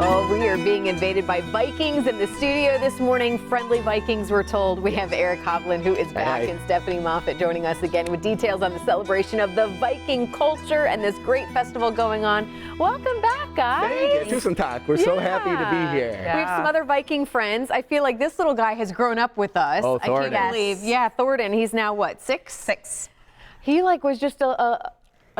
Oh, we are being invaded by Vikings in the studio this morning. Friendly Vikings, we're told. We have Eric Hovland, who is back, and Stephanie Moffat joining us again with details on the celebration of the Viking culture and this great festival going on. Welcome back, guys. Thank you. Tusen We're so happy to be here. We have some other Viking friends. I feel like this little guy has grown up with us. Oh, Thornton. I can't believe. Yeah, Thornton. He's now what, 6? 6. He was just a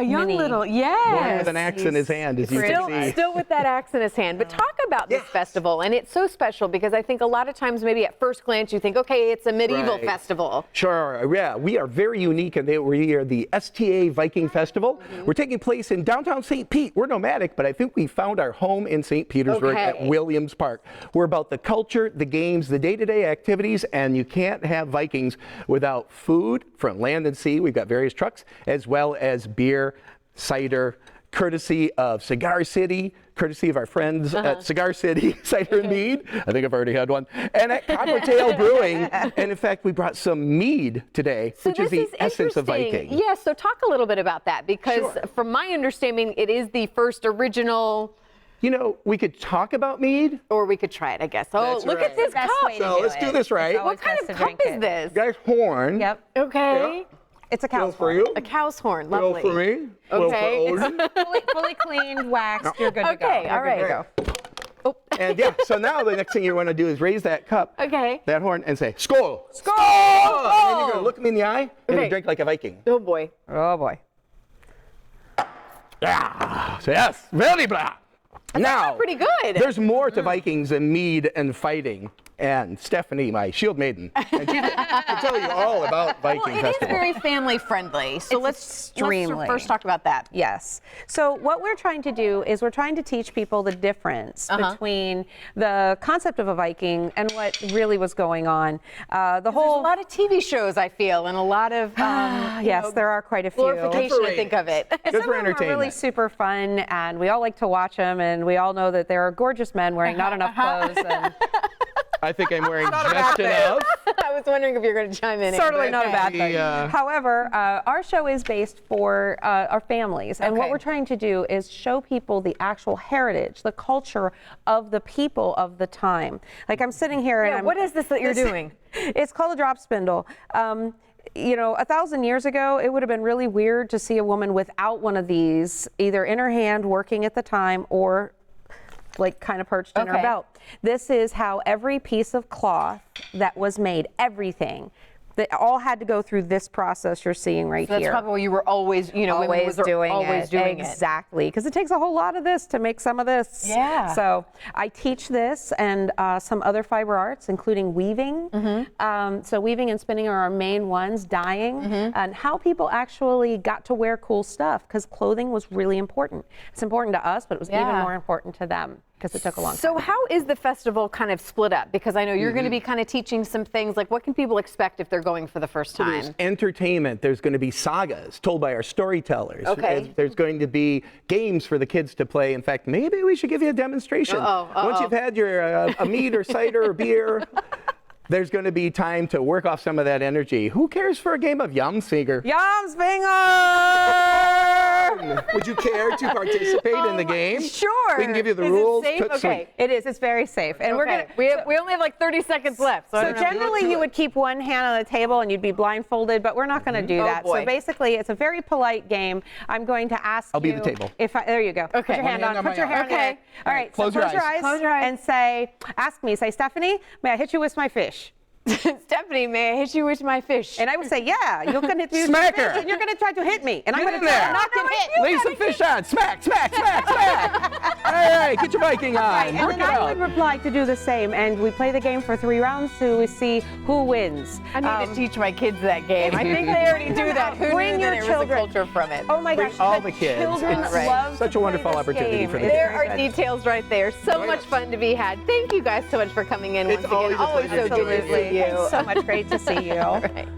young little, With an axe in his hand, as you can see. Still with that axe in his hand. But talk about this festival, and it's so special because I think a lot of times maybe at first glance you think, okay, it's a medieval festival. Sure, yeah. We are very unique in that we are the STA Viking Festival. We're taking place in downtown St. Pete. We're nomadic, but I think we found our home in St. Petersburg at Williams Park. We're about the culture, the games, the day-to-day activities, and you can't have Vikings without food from land and sea. We've got various trucks, as well as beer, cider, courtesy of Cigar City, courtesy of our friends at Cigar City Cider and Mead. I think I've already had one. And at Coppertail Brewing. And in fact, we brought some mead today, which is the essence of Viking. Yeah, so talk a little bit about that, because from my understanding, it is the first original. You know, we could talk about mead. Or we could try it, I guess. Oh, look at this cup. So let's do this right. What kind of cup is this? Guy's horn. Yep. Okay. Yep. It's a cow's for horn. you. A cow's horn, lovely. For me. Okay. For Odin. fully cleaned, waxed. You're good to go. Okay, all right. Oh. And so now the next thing you want to do is raise that cup, that horn, and say, Skål! Skål! And then you're going to look me in the eye and you drink like a Viking. Oh boy. Oh boy. Yeah. So yes, very blah. Now, pretty good. There's more to Vikings than mead and fighting. And Stephanie, my shield maiden, and she can tell you all about Viking Festival. It is very family friendly. So let's first talk about that. Yes. So what we're trying to do is we're trying to teach people the difference between the concept of a Viking and what really was going on. There's a lot of TV shows, I feel, and a lot of yes, there are quite a few. Glorification, I think of it. And some of them are really super fun, and we all like to watch them, and we all know that there are gorgeous men wearing not enough clothes. And I think I'm wearing just enough. I was wondering if you're going to chime in. Certainly not a bad thing. However, our show is based for our families. And what we're trying to do is show people the actual heritage, the culture of the people of the time. Like I'm sitting here and what is this that you're doing? It's called a drop spindle. You know, 1,000 years ago, it would have been really weird to see a woman without one of these, either in her hand working at the time or like kind of perched in her belt. This is how every piece of cloth that was made, everything, that all had to go through this process you're seeing right here. That's probably what you were always, always doing it. Exactly, because it takes a whole lot of this to make some of this. Yeah. So I teach this and some other fiber arts, including weaving. So weaving and spinning are our main ones, dyeing, and how people actually got to wear cool stuff, because clothing was really important. It's important to us, but it was even more important to them, because it took a long time. So how is the festival kind of split up? Because I know you're going to be kind of teaching some things, like what can people expect if they're going for the first time? There's entertainment. There's going to be sagas told by our storytellers. There's going to be games for the kids to play. In fact, maybe we should give you a demonstration. Once you've had your a mead or cider or beer, there's going to be time to work off some of that energy. Who cares for a game of Jamsvinger? Jamsvinger! Would you care to participate in the game? Sure. We can give you the rules. It safe? Okay. It is. It's very safe. And we're gonna. We only have like 30 seconds left. So generally, you would keep one hand on the table and you'd be blindfolded, but we're not going to do that. So basically, it's a very polite game. I'm going to ask I'll be the table. There you go. Okay. Put your hand on. Put your hand on. All right. Close your eyes. Close your eyes. And say, Stephanie, may I hit you with my fish? Stephanie, may I hit you with my fish? And I would say, yeah. You're going to hit me with Smack fish, her. and you're going to try to hit me. And I'm going to try to knock you hit. Lay some fish on. Smack, smack, smack, smack. All right, get your Viking on. Right, and then I would reply to do the same. And we play the game for 3 rounds to see who wins. I need to teach my kids that game. I think they already do that. Who Bring knew your that children. There was a culture from it? Oh my gosh. Bring all the kids. Children It's love such a wonderful opportunity for the kids. There are details right there. So much fun to be had. Thank you guys so much for coming in once again. Always a pleasure so good to see you. Thanks so much. Great to see you. All right.